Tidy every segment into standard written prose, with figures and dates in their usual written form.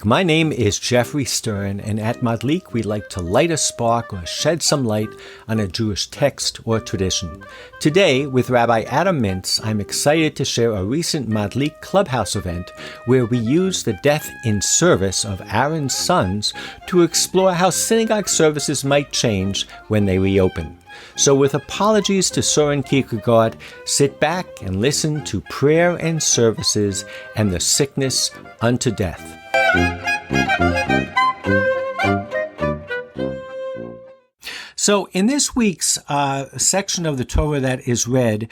My name is Jeffrey Stern, and at Madlik we like to light a spark or shed some light on a Jewish text or tradition. Today, with Rabbi Adam Mintz, I'm excited to share a recent Madlik Clubhouse event where we used the death in service of Aaron's sons to explore how synagogue services might change when they reopen. So with apologies to Soren Kierkegaard, sit back and listen to prayer and services and the sickness unto death. So in this week's section of the Torah that is read,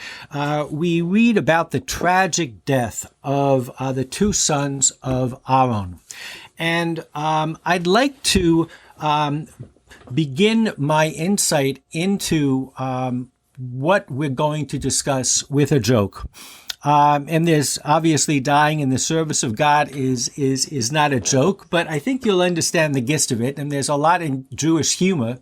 we read about the tragic death of the two sons of Aaron. And I'd like to begin my insight into what we're going to discuss with a joke. And there's obviously dying in the service of God is not a joke, but I think you'll understand the gist of it. And there's a lot in Jewish humor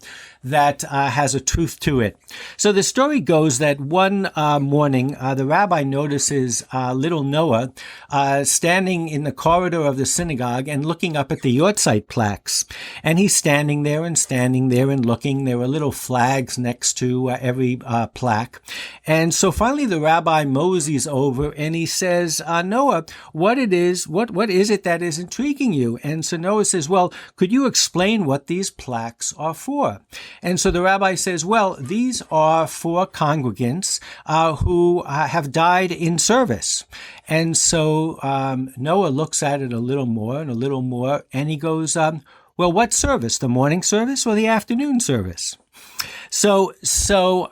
that has a truth to it. So the story goes that one morning, the rabbi notices little Noah standing in the corridor of the synagogue and looking up at the Yortzeit plaques. And he's standing there and looking. There were little flags next to every plaque. And so finally the rabbi moseys over and he says, Noah, what is it that is intriguing you? And so Noah says, well, could you explain what these plaques are for? And so the rabbi says, well, these are for congregants who have died in service. And so Noah looks at it a little more, and he goes, well, what service? The morning service or the afternoon service? So the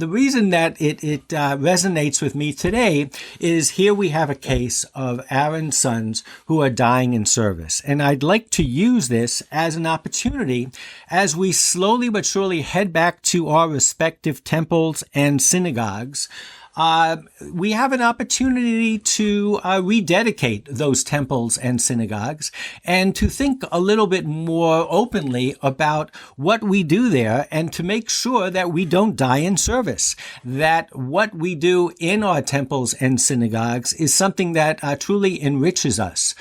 reason that it resonates with me today is here we have a case of Aaron's sons who are dying in service. And I'd like to use this as an opportunity as we slowly but surely head back to our respective temples and synagogues. We have an opportunity to rededicate those temples and synagogues and to think a little bit more openly about what we do there and to make sure that we don't die in service, that what we do in our temples and synagogues is something that truly enriches us.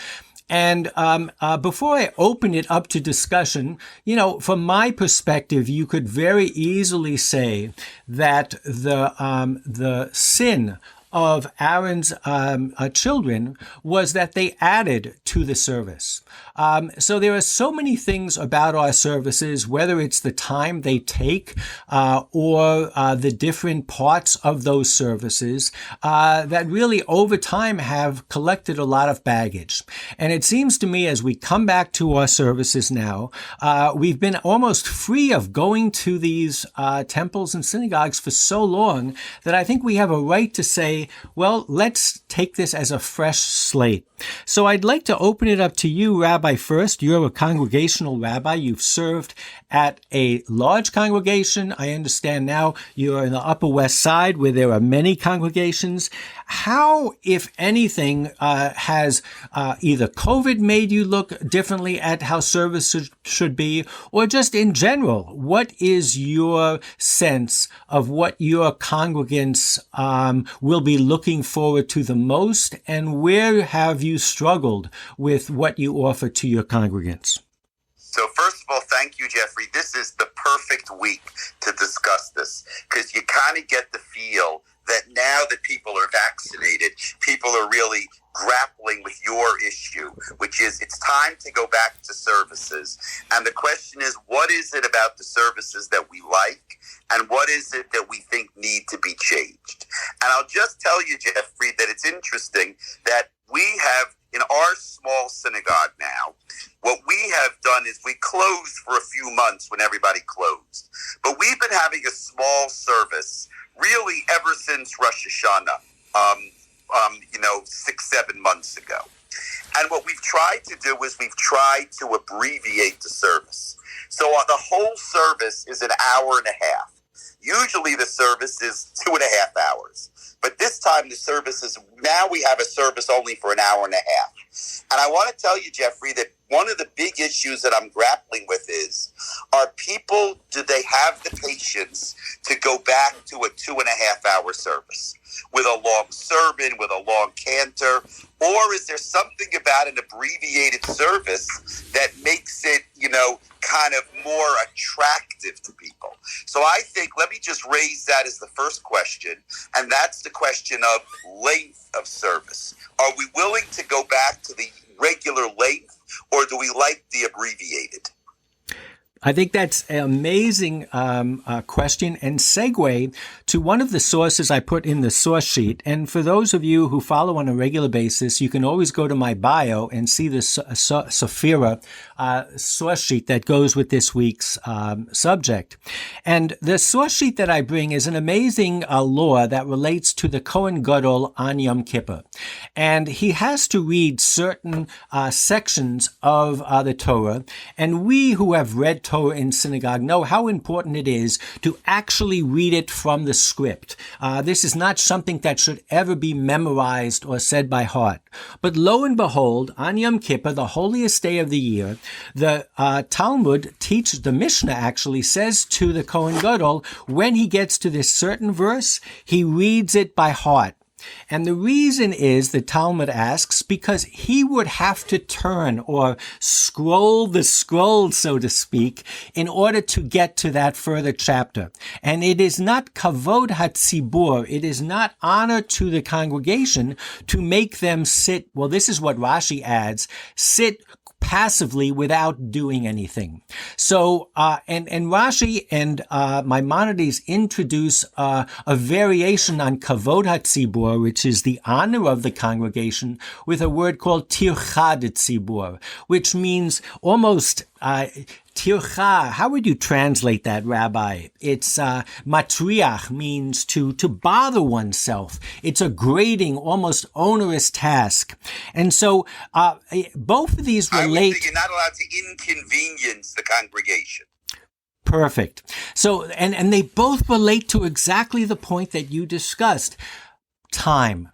And before I open it up to discussion, from my perspective, you could very easily say that the sin of Aaron's children was that they added to the service. So there are so many things about our services, whether it's the time they take or the different parts of those services that really over time have collected a lot of baggage. And it seems to me as we come back to our services now, we've been almost free of going to these temples and synagogues for so long that I think we have a right to say, well, let's take this as a fresh slate. So I'd like to open it up to you, Rabbi, first. You're a congregational rabbi. You've served at a large congregation. I understand now you're in the Upper West Side where there are many congregations. How, if anything, has either COVID made you look differently at how service should be, or just in general, what is your sense of what your congregants will be looking forward to the most, and where have you struggled with what you offer to your congregants? So first of all, thank you, Jeffrey. This is the perfect week to discuss this because you kind of get the feel that now that people are vaccinated, people are really grappling with your issue, which is it's time to go back to services. And the question is, what is it about the services that we like? And what is it that we think need to be changed? And I'll just tell you, Jeffrey, that it's interesting that we have, in our small synagogue now, what we have done is we closed for a few months when everybody closed. But we've been having a small service really ever since Rosh Hashanah, 6-7 months ago. And what we've tried to do is we've tried to abbreviate the service. So the whole service is an hour and a half. Usually the service is 2.5 hours. But this time the service is, now we have a service only for an hour and a half. And I want to tell you, Jeffrey, that one of the big issues that I'm grappling with is, do they have the patience to go back to a 2.5 hour service with a long sermon, with a long cantor? Or is there something about an abbreviated service that makes it, kind of more attractive to people? So I think, let me just raise that as the first question, and that's the question of length of service. Are we willing to go back to the regular length, or do we like the abbreviated? I think that's an amazing question and segue to one of the sources I put in the source sheet. And for those of you who follow on a regular basis, you can always go to my bio and see the Sophira source sheet that goes with this week's subject. And the source sheet that I bring is an amazing law that relates to the Kohen Gadol on Yom Kippur. And he has to read certain sections of the Torah. And we who have read Torah in synagogue know how important it is to actually read it from the script. This is not something that should ever be memorized or said by heart. But lo and behold, on Yom Kippur, the holiest day of the year, the Talmud teaches, the Mishnah actually says to the Kohen Gadol, when he gets to this certain verse, he reads it by heart. And the reason is, the Talmud asks, because he would have to turn or scroll the scroll, so to speak, in order to get to that further chapter. And it is not kavod hatzibur, it is not honor to the congregation to make them sit, well, this is what Rashi adds, sit passively without doing anything. So, and Rashi and Maimonides introduce a variation on kavod hatzibur, which is the honor of the congregation, with a word called tircha tzibur, which means almost tircha. How would you translate that, Rabbi? It's matriach, means to bother oneself. It's a grating, almost onerous task. And so both of these relate. I would say you're not allowed to inconvenience the congregation. Perfect. So, and they both relate to exactly the point that you discussed. Time.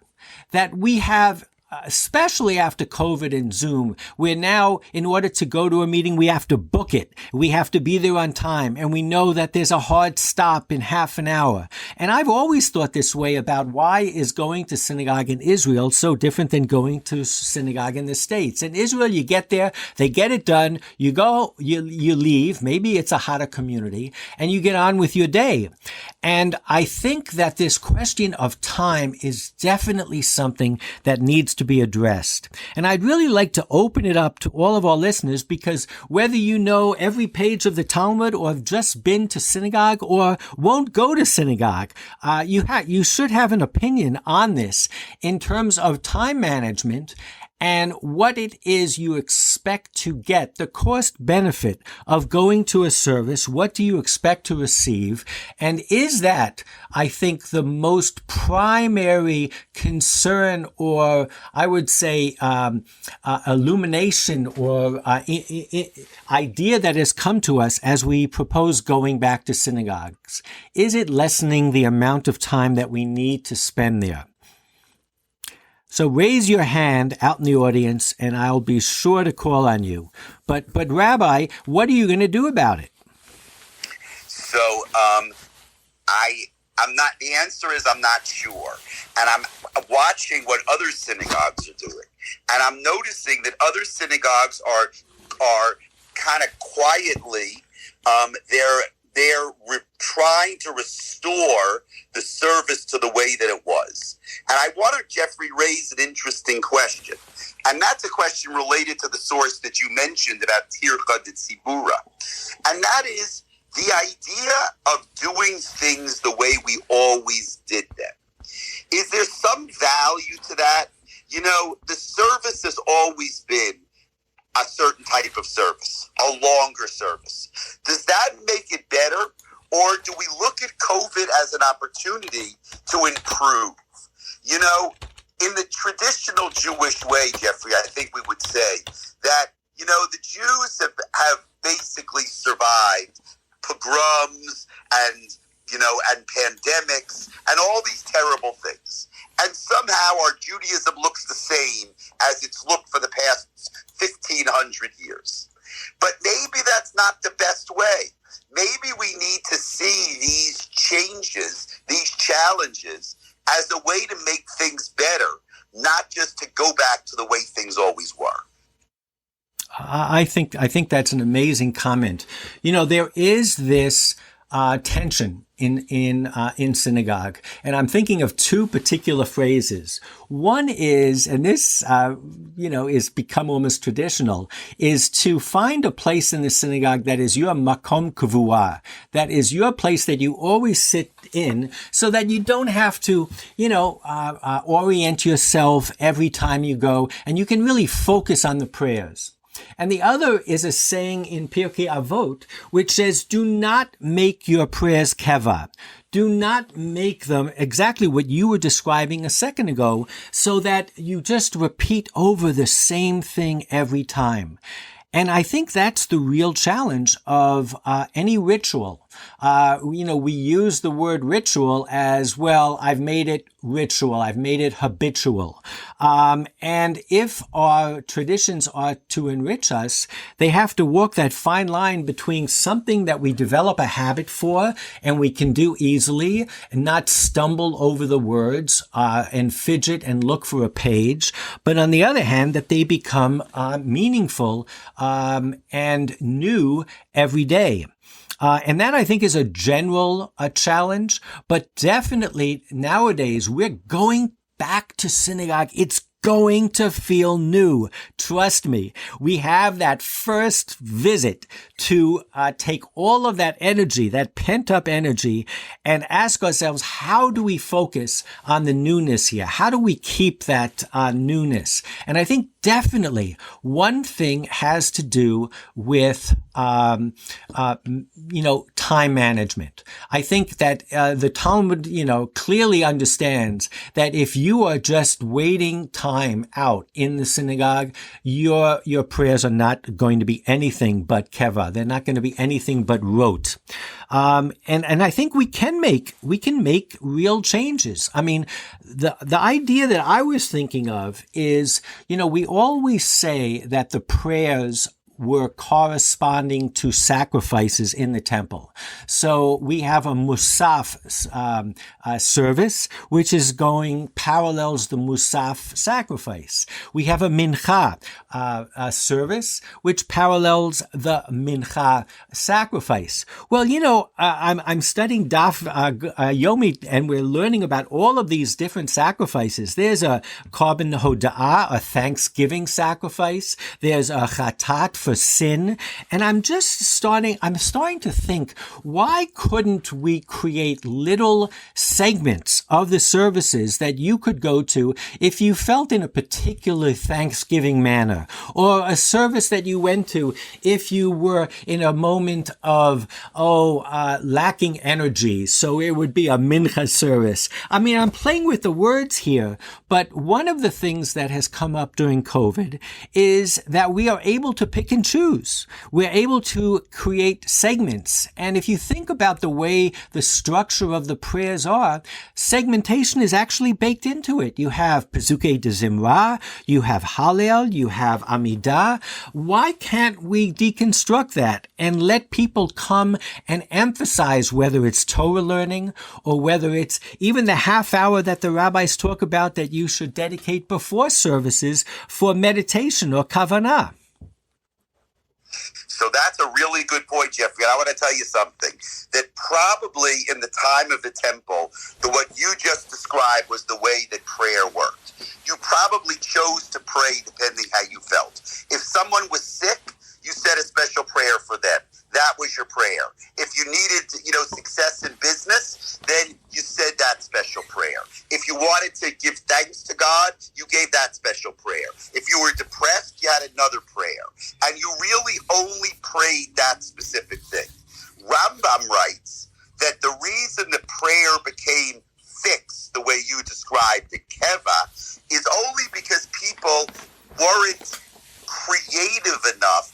That we have, especially after COVID and Zoom, where now, in order to go to a meeting, we have to book it. We have to be there on time. And we know that there's a hard stop in half an hour. And I've always thought this way about why is going to synagogue in Israel so different than going to synagogue in the States. In Israel, you get there, they get it done, you go, you leave, maybe it's a hotter community, and you get on with your day. And I think that this question of time is definitely something that needs to be addressed. And I'd really like to open it up to all of our listeners, because whether you know every page of the Talmud or have just been to synagogue or won't go to synagogue, you should have an opinion on this in terms of time management and what it is you expect to get, the cost benefit of going to a service. What do you expect to receive? And is that, I think, the most primary concern, or I would say illumination or idea that has come to us as we propose going back to synagogues? Is it lessening the amount of time that we need to spend there? So raise your hand out in the audience, and I'll be sure to call on you. But Rabbi, what are you going to do about it? So I'm not. The answer is I'm not sure, and I'm watching what other synagogues are doing, and I'm noticing that other synagogues are kind of quietly they're trying to restore the service to the way that it was. And I want to, Jeffrey, raise an interesting question. And that's a question related to the source that you mentioned about tircha d'tzibura. And that is the idea of doing things the way we always did them. Is there some value to that? You know, the service has always been a certain type of service, a longer service. Does that make it better? Or do we look at COVID as an opportunity to improve? You know, in the traditional Jewish way, Jeffrey, I think we would say that, you know, the Jews have basically survived pogroms and, and pandemics and all these terrible things. And somehow our Judaism looks the same as it's looked for the past 1,500 years. But maybe that's not the best way. Maybe we need to see these changes, these challenges, as a way to make things better, not just to go back to the way things always were. I think that's an amazing comment. There is this tension in synagogue, and I'm thinking of two particular phrases. One is, and this is become almost traditional, is to find a place in the synagogue that is your makom kavua, that is your place that you always sit in, so that you don't have to orient yourself every time you go, and you can really focus on the prayers. And the other is a saying in Pirkei Avot, which says, do not make your prayers keva. Do not make them exactly what you were describing a second ago, so that you just repeat over the same thing every time. And I think that's the real challenge of any ritual. We use the word ritual as, well, I've made it ritual. I've made it habitual. And if our traditions are to enrich us, they have to walk that fine line between something that we develop a habit for and we can do easily and not stumble over the words and fidget and look for a page. But on the other hand, that they become meaningful and new every day. And that, I think, is a general challenge. But definitely nowadays, we're going back to synagogue. It's going to feel new. Trust me. We have that first visit to take all of that energy, that pent-up energy, and ask ourselves, how do we focus on the newness here? How do we keep that newness? And I think definitely one thing has to do with time management. I think that the Talmud, clearly understands that if you are just waiting time out in the synagogue, your prayers are not going to be anything but keva. They're not going to be anything but rote. And I think we can make real changes. I mean, the idea that I was thinking of is, we always say that the prayers were corresponding to sacrifices in the temple. So we have a musaf service, which is parallels the musaf sacrifice. We have a mincha service, which parallels the mincha sacrifice. Well, I'm studying Daf Yomi, and we're learning about all of these different sacrifices. There's a korban hoda'ah, a thanksgiving sacrifice. There's a chatat for sin. And I'm starting to think, why couldn't we create little segments of the services that you could go to if you felt in a particular Thanksgiving manner, or a service that you went to if you were in a moment of, lacking energy. So it would be a mincha service. I mean, I'm playing with the words here, but one of the things that has come up during COVID is that we are able to pick and choose. We're able to create segments. And if you think about the way the structure of the prayers are, segmentation is actually baked into it. You have Pezukei de Zimra, you have Hallel, you have Amidah. Why can't we deconstruct that and let people come and emphasize whether it's Torah learning or whether it's even the half hour that the rabbis talk about that you should dedicate before services for meditation or kavanah? So that's a really good point, Jeffrey. And I want to tell you something, that probably in the time of the temple, what you just described was the way that prayer worked. You probably chose to pray depending how you felt. If someone was sick, you said a special prayer for them. That was your prayer. If you needed, success in business, then you said that special prayer. If you wanted to give thanks to God, you gave that special prayer. If you were depressed, you had another prayer. And you really only prayed that specific thing. Rambam writes that the reason the prayer became fixed the way you described the keva is only because people weren't creative enough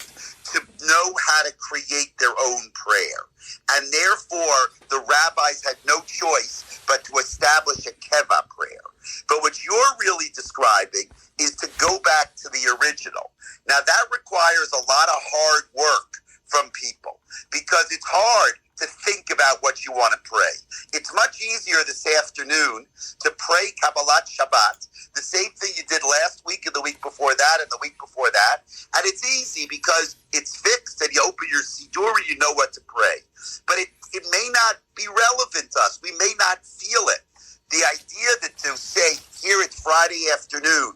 to know how to create their own prayer. And therefore, the rabbis had really describing is to go back to the original. Now, that requires a lot of hard work from people because it's hard to think about what you want to pray. It's much easier this afternoon to pray Kabbalat Shabbat, the same thing you did last week and the week before that and the week before that. And it's easy because it's fixed and you open your Siddur and you know what to pray. But it may not be relevant to us. We may not feel it. The idea that to say, here it's Friday afternoon,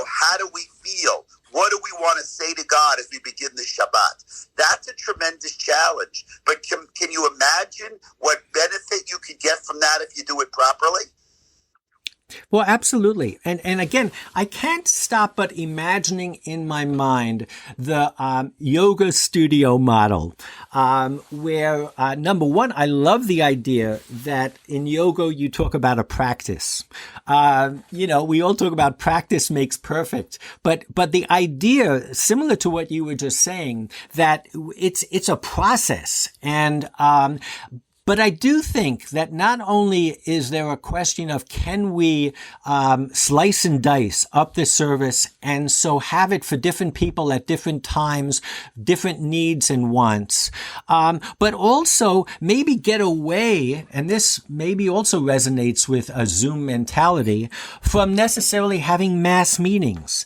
how do we feel? What do we want to say to God as we begin the Shabbat? That's a tremendous challenge. But can you imagine what benefit you could get from that if you do it properly? Well, absolutely. And again, I can't stop but imagining in my mind the yoga studio model, where, number one, I love the idea that in yoga you talk about a practice. We all talk about practice makes perfect, but the idea, similar to what you were just saying, that it's a process. And but I do think that not only is there a question of can we slice and dice up the service and so have it for different people at different times, different needs and wants, but also maybe get away, and this maybe also resonates with a Zoom mentality, from necessarily having mass meetings.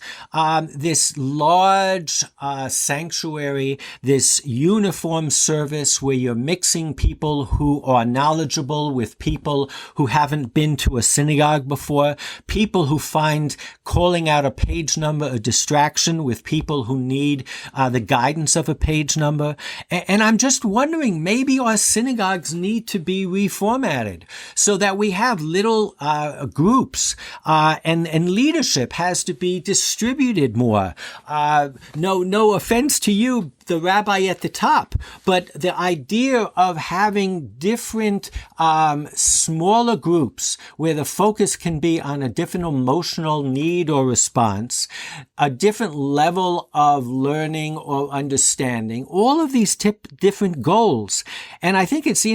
This large sanctuary, this uniform service where you're mixing people who are knowledgeable with people who haven't been to a synagogue before, people who find calling out a page number a distraction with people who need the guidance of a page number. And I'm just wondering, maybe our synagogues need to be reformatted so that we have little groups and leadership has to be distributed more. No offense to you, the rabbi at the top, but the idea of having different smaller groups where the focus can be on a different emotional need or response, a different level of learning or understanding, all of these different goals. And I think it's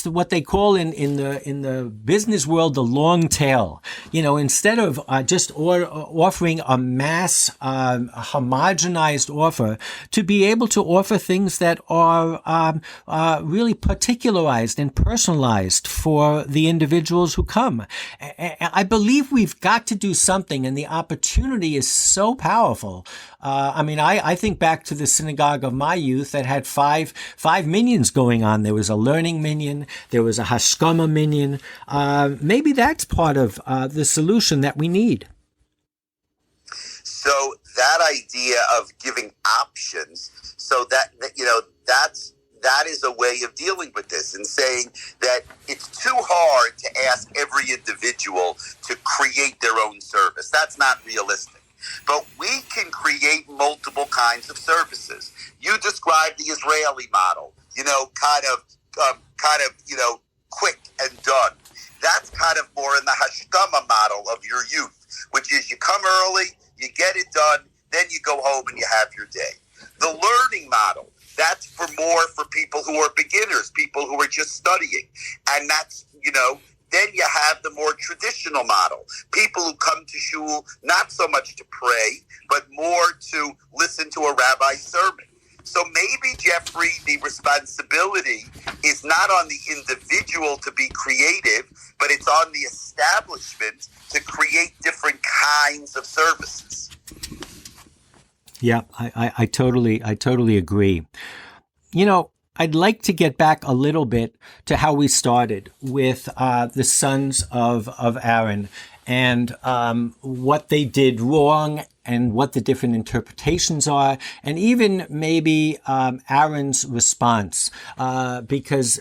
what they call in the business world the long tail. Instead of just offering a mass homogenized offer, to be able to offer things that are really particularized and personalized for the individuals who come. I believe we've got to do something, and the opportunity is so powerful. I think back to the synagogue of my youth that had five minions going on. There was a learning minion, there was a hashkama minion. Maybe that's part of the solution that we need. So that idea of giving options, so that is a way of dealing with this and saying that it's too hard to ask every individual to create their own service. That's not realistic. But we can create multiple kinds of services. You described the Israeli model, quick and done. That's kind of more in the hashkama model of your youth, which is you come early, you get it done, then you go home and you have your day. The learning model, that's for people who are beginners, people who are just studying. And that's, then you have the more traditional model, people who come to shul not so much to pray, but more to listen to a rabbi's sermon. So maybe, Jeffrey, the responsibility is not on the individual to be creative, but it's on the establishment to create different kinds of services. Yeah, I totally agree. I'd like to get back a little bit to how we started with the sons of Aaron and what they did wrong and what the different interpretations are, and even maybe Aaron's response, because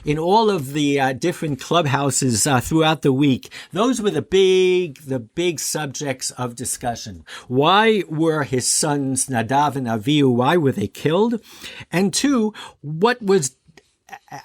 in all of the different clubhouses throughout the week, those were the big subjects of discussion. Why were his sons Nadab and Abihu, why were they killed? And two, what was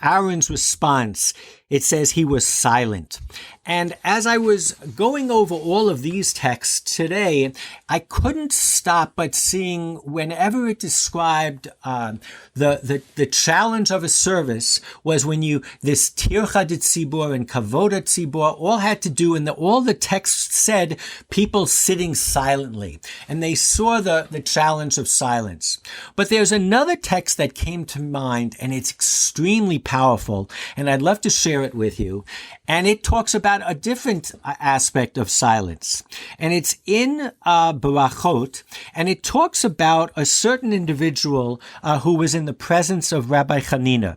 Aaron's response, it says he was silent. And as I was going over all of these texts today, I couldn't stop but seeing whenever it described the challenge of a service was when this tircha de tzibur and kavod tzibur all had to do, and all the texts said people sitting silently. And they saw the challenge of silence. But there's another text that came to mind, and it's extremely powerful, and I'd love to share it with you. And it talks about a different aspect of silence. And it's in Barachot, and it talks about a certain individual who was in the presence of Rabbi Hanina.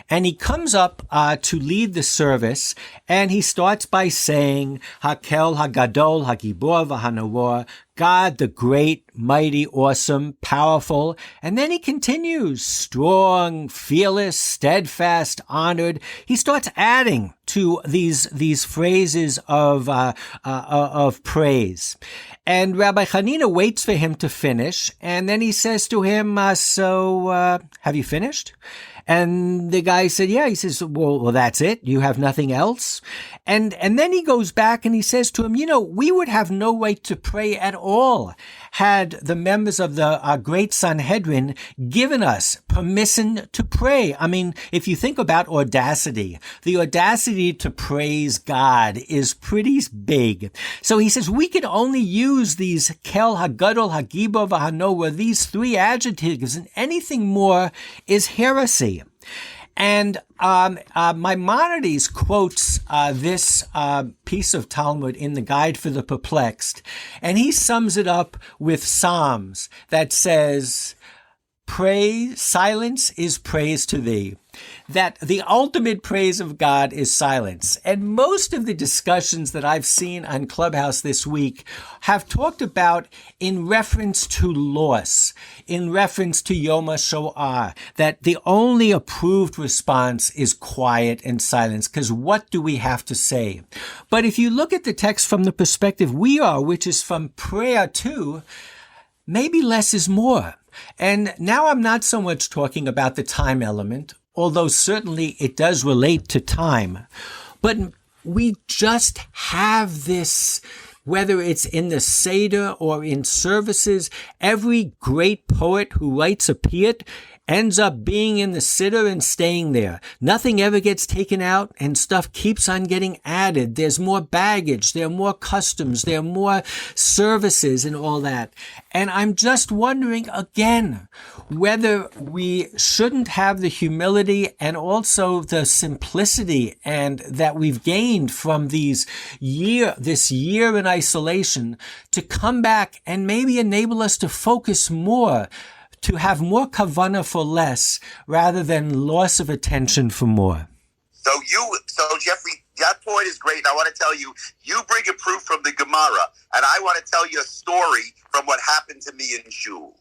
And he comes up to lead the service, and he starts by saying, Hakel, Hagadol, Hagibor, Vahanawar, God, the great, mighty, awesome, powerful. And then he continues, strong, fearless, steadfast, honored. He starts adding to these phrases of praise. And Rabbi Hanina waits for him to finish, and then he says to him, have you finished? And the guy said, yeah. He says, well, that's it. You have nothing else. And then he goes back and he says to him, we would have no right to pray at all had the members of the great Sanhedrin given us permission to pray. I mean, if you think about audacity, the audacity to praise God is pretty big. So he says we could only use these kel, hagadol, hagibor, vahanoah, these three adjectives, and anything more is heresy. And Maimonides quotes this piece of Talmud in the Guide for the Perplexed, and he sums it up with Psalms that says, praise, silence is praise to thee. That the ultimate praise of God is silence. And most of the discussions that I've seen on Clubhouse this week have talked about in reference to loss, in reference to Yom HaShoah, that the only approved response is quiet and silence, because what do we have to say? But if you look at the text from the perspective we are, which is from prayer to, maybe less is more. And now I'm not so much talking about the time element, although certainly it does relate to time. But we just have this, whether it's in the Seder or in services, every great poet who writes a piet ends up being in the siddur and staying there. Nothing ever gets taken out, and stuff keeps on getting added. There's more baggage, there are more customs, there are more services and all that. And I'm just wondering again whether we shouldn't have the humility and also the simplicity and that we've gained from this year in isolation to come back and maybe enable us to focus more, to have more kavanah for less rather than loss of attention for more. So Jeffrey, that point is great. And I want to tell you, you bring a proof from the Gemara, and I want to tell you a story from what happened to me in Shul.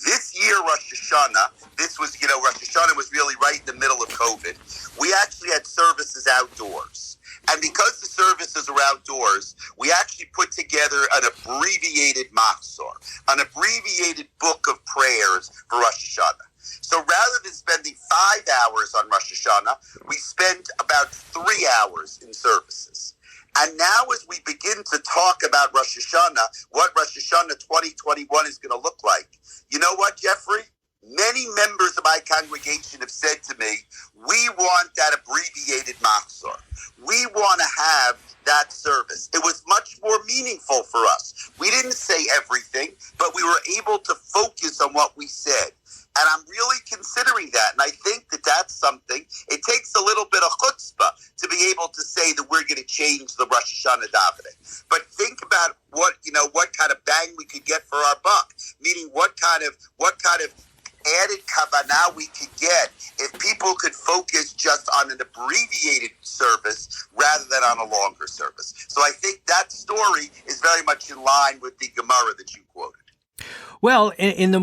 This year, Rosh Hashanah, Rosh Hashanah was really right in the middle of COVID. We actually had services outdoors. And because the services are outdoors, we actually put together an abbreviated machzor, an abbreviated book of prayers for Rosh Hashanah. So rather than spending 5 hours on Rosh Hashanah, we spent about 3 hours in services. And now as we begin to talk about Rosh Hashanah, what Rosh Hashanah 2021 is going to look like, you know what, Jeffrey? Many members of my congregation have said to me, we want that abbreviated machzor. We want to have that service. It was much more meaningful for us. We didn't say everything, but we were able to focus on what we said. And I'm really considering that. And I think that that's something, it takes a little bit of chutzpah to be able to say that we're going to change the Rosh Hashanah davening. But think about what kind of bang we could get for our buck, meaning what kind of added kavanah we could get if people could focus just on an abbreviated service rather than on a longer service. So I think that story is very much in line with the Gemara that you quoted. Well, even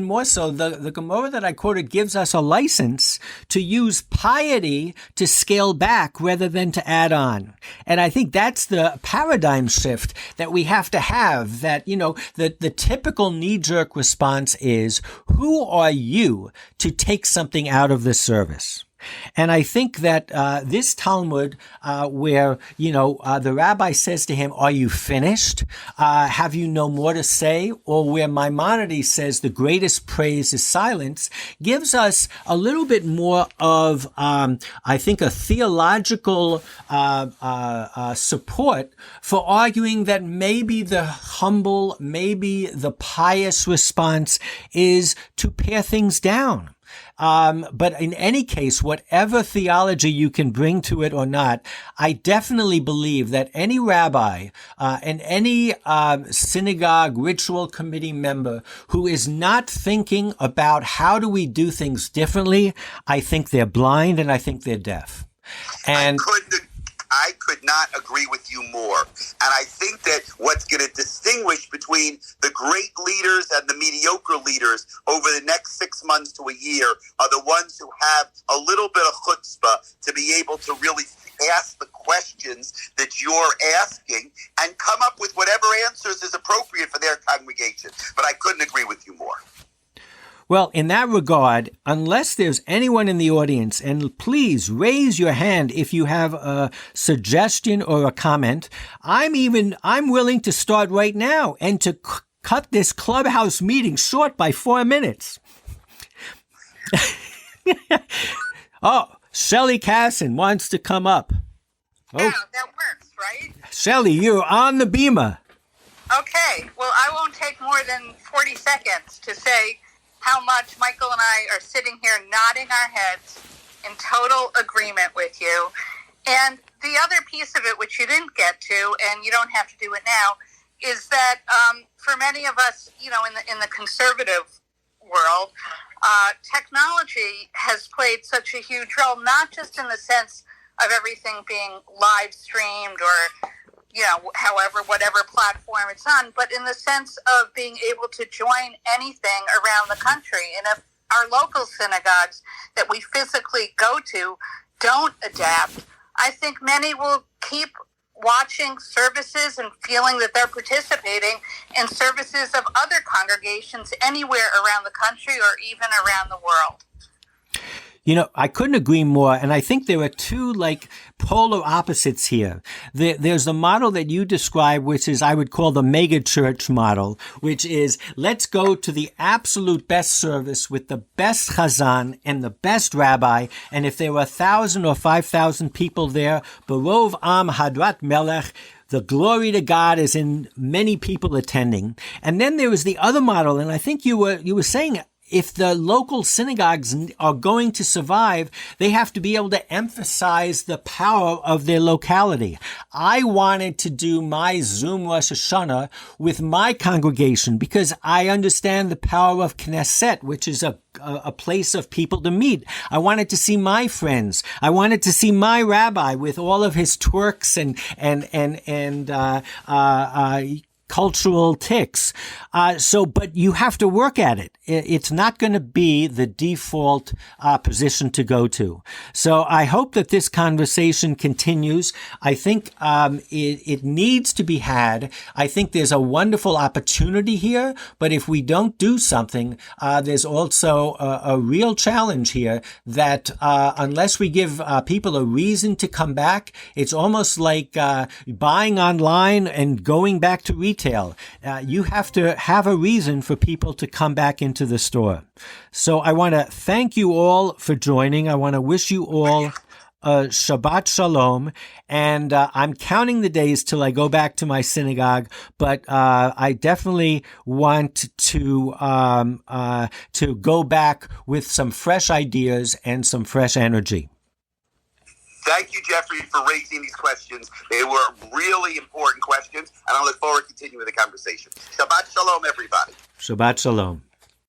more so, the Gemara that I quoted gives us a license to use piety to scale back rather than to add on. And I think that's the paradigm shift that we have to have, that, the typical knee-jerk response is, who are you to take something out of this service? And I think that this Talmud, where, the rabbi says to him, are you finished? Have you no more to say? Or where Maimonides says the greatest praise is silence, gives us a little bit more of, I think, a theological support for arguing that maybe the humble, maybe the pious response is to pare things down. But in any case, whatever theology you can bring to it or not, I definitely believe that any rabbi and any synagogue ritual committee member who is not thinking about how do we do things differently, I think they're blind and I think they're deaf. And I could not agree with you more. And I think that what's going to distinguish between the great leaders and the mediocre leaders over the next 6 months to a year are the ones who have a little bit of chutzpah to be able to really ask the questions that you're asking and come up with whatever answers is appropriate for their congregation. But I couldn't agree with you more. Well, in that regard, unless there's anyone in the audience, and please raise your hand if you have a suggestion or a comment, I'm willing to start right now and to cut this clubhouse meeting short by 4 minutes. Oh, Shelley Casson wants to come up. Oh. Yeah, that works, right? Shelley, you're on the beamer. Okay, well, I won't take more than 40 seconds to say how much Michael and I are sitting here nodding our heads in total agreement with you. And the other piece of it, which you didn't get to, and you don't have to do it now, is that for many of us, in the conservative world, technology has played such a huge role, not just in the sense of everything being live streamed or whatever platform it's on, but in the sense of being able to join anything around the country. And if our local synagogues that we physically go to don't adapt, I think many will keep watching services and feeling that they're participating in services of other congregations anywhere around the country or even around the world. I couldn't agree more. And I think there are two polar opposites here. There's the model that you describe, which is I would call the mega church model, which is let's go to the absolute best service with the best chazan and the best rabbi. And if there were 1,000 or 5,000 people there, Barov Am Hadrat Melech, the glory to God is in many people attending. And then there is the other model, and I think you were saying if the local synagogues are going to survive, they have to be able to emphasize the power of their locality. I wanted to do my Zoom Rosh Hashanah with my congregation because I understand the power of Knesset, which is a place of people to meet. I wanted to see my friends. I wanted to see my rabbi with all of his twerks and cultural tics. But you have to work at it. It's not going to be the default position to go to. So I hope that this conversation continues. I think it needs to be had. I think there's a wonderful opportunity here, but if we don't do something, there's also a real challenge here that unless we give people a reason to come back, it's almost like buying online and going back to retail. You have to have a reason for people to come back into the store. So I want to thank you all for joining. I want to wish you all Shabbat Shalom. And I'm counting the days till I go back to my synagogue, but I definitely want to go back with some fresh ideas and some fresh energy. Thank you, Jeffrey, for raising these questions. They were really important questions, and I look forward to continuing the conversation. Shabbat Shalom, everybody. Shabbat Shalom.